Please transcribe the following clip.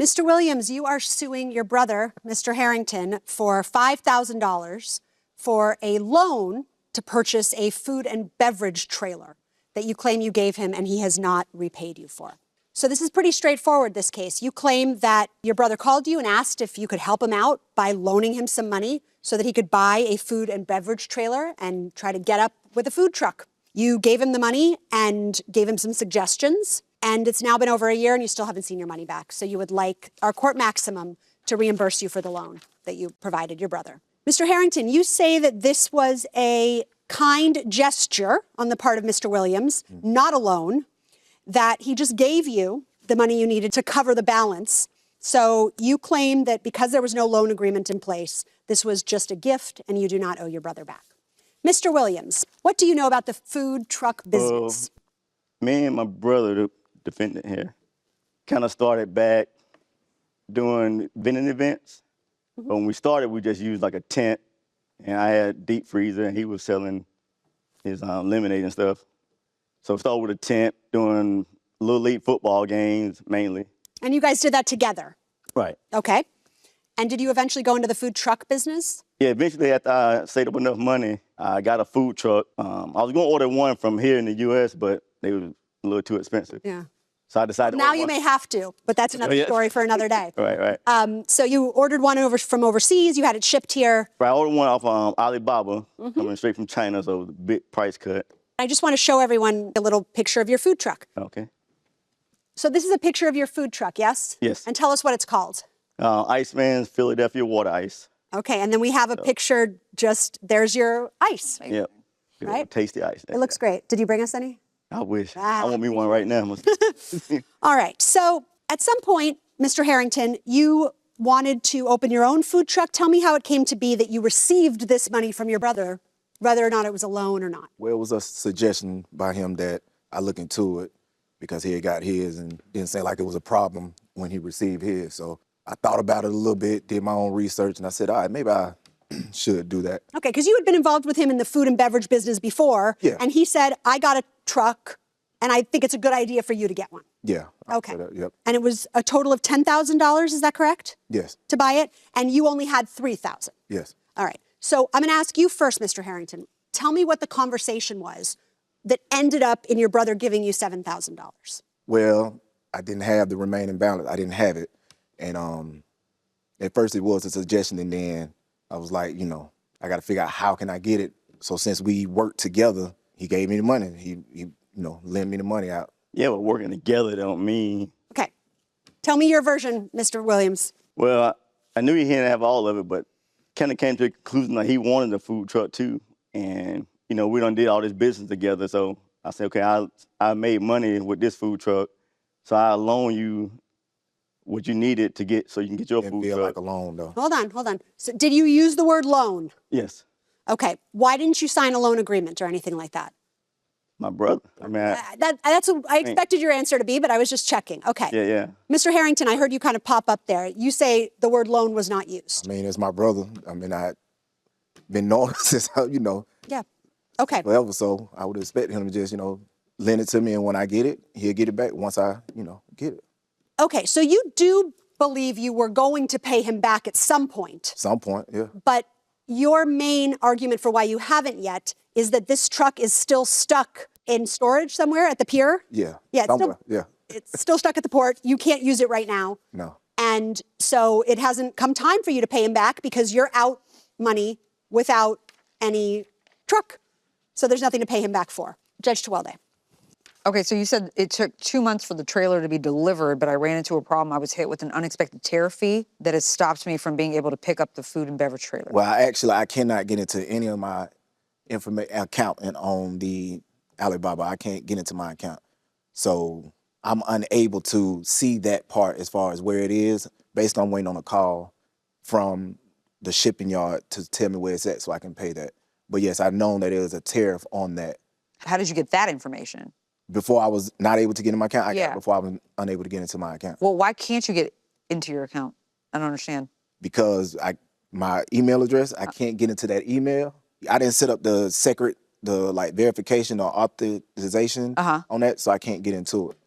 Mr. Williams, you are suing your brother, Mr. Harrington, for $5,000 for a loan to purchase a food and beverage trailer that you claim you gave him and he has not repaid you for. So this is pretty straightforward, this case. You claim that your brother called you and asked if you could help him out by loaning him some money so that he could buy a food and beverage trailer and try to get up with a food truck. You gave him the money and gave him some suggestions, and it's now been over a year and you still haven't seen your money back. So you would like our court maximum to reimburse you for the loan that you provided your brother. Mr. Harrington, you say that this was a kind gesture on the part of Mr. Williams, not a loan, that he just gave you the money you needed to cover the balance. So you claim that because there was no loan agreement in place, this was just a gift and you do not owe your brother back. Mr. Williams, what do you know about the food truck business? Me and my brother, the defendant here, kind of started back doing vending events. But when we started, we just used like a tent, and I had a deep freezer, and he was selling his lemonade and stuff. So we started with a tent, doing Little League football games mainly. And you guys did that together? Right. Okay. And did you eventually go into the food truck business? Yeah, eventually after I saved up enough money, I got a food truck. I was going to order one from here in the U.S., but they were a little too expensive. Yeah. So I decided now you may have to, but that's another story for another day. Right. So you ordered one from overseas. You had it shipped here. Right, I ordered one off Alibaba, coming straight from China, so it was a big price cut. I just want to show everyone a little picture of your food truck. Okay. So this is a picture of your food truck, yes? Yes. And tell us what it's called. Iceman's Philadelphia Water Ice. Okay, and then we have a picture, there's your ice. Yep. Right? Tasty ice. It looks great. Did you bring us any? I wish. I want me one right now. All right, so at some point, Mr. Harrington, you wanted to open your own food truck. Tell me how it came to be that you received this money from your brother, whether or not it was a loan or not. Well, it was a suggestion by him that I look into it because he had got his and didn't say like it was a problem when he received his. So I thought about it a little bit, did my own research, and I said, all right, maybe I should do that. Okay, because you had been involved with him in the food and beverage business before, and he said, I got a truck, and I think it's a good idea for you to get one. Yeah. Okay. Yep. And it was a total of $10,000, is that correct? Yes. To buy it, and you only had $3,000. Yes. All right. So I'm going to ask you first, Mr. Harrington. Tell me what the conversation was that ended up in your brother giving you $7,000. Well, I didn't have the remaining balance. I didn't have it. And at first it was a suggestion, and then I was like, I got to figure out how can I get it. So since we worked together, he gave me the money. He lent me the money out. Yeah, but working together don't mean. Okay. Tell me your version, Mr. Williams. Well, I knew he didn't have all of it, but kind of came to the conclusion that he wanted a food truck too. And, we done did all this business together. So I said, okay, I made money with this food truck. So I'll loan you what you needed to get so you can get your food truck. Like a loan, though. Hold on. So did you use the word loan? Yes. Okay. Why didn't you sign a loan agreement or anything like that? My brother. I mean, that's what I expected your answer to be, but I was just checking. Okay. Yeah. Mr. Harrington, I heard you kind of pop up there. You say the word loan was not used. I mean, it's my brother. I mean, I've been known since, Yeah. Okay. forever, so I would expect him to just, lend it to me, and when I get it, he'll get it back once I, get it. Okay, so you do believe you were going to pay him back at some point. Some point, yeah. But your main argument for why you haven't yet is that this truck is still stuck in storage somewhere at the pier? Yeah. Yeah, Yeah. It's still stuck at the port. You can't use it right now. No. And so it hasn't come time for you to pay him back because you're out money without any truck. So there's nothing to pay him back for. Judge Tuwelde. Okay, so you said it took 2 months for the trailer to be delivered, but I ran into a problem. I was hit with an unexpected tariff fee that has stopped me from being able to pick up the food and beverage trailer. Well, I cannot get into any of my account and on the Alibaba. I can't get into my account. So I'm unable to see that part as far as where it is, based on waiting on a call from the shipping yard to tell me where it's at so I can pay that. But yes, I've known that there was a tariff on that. How did you get that information? Before I was not able to get in my account, I got Yeah. it before I was unable to get into my account. Well, why can't you get into your account? I don't understand. Because my email address, I can't get into that email. I didn't set up the verification or authorization on that, so I can't get into it.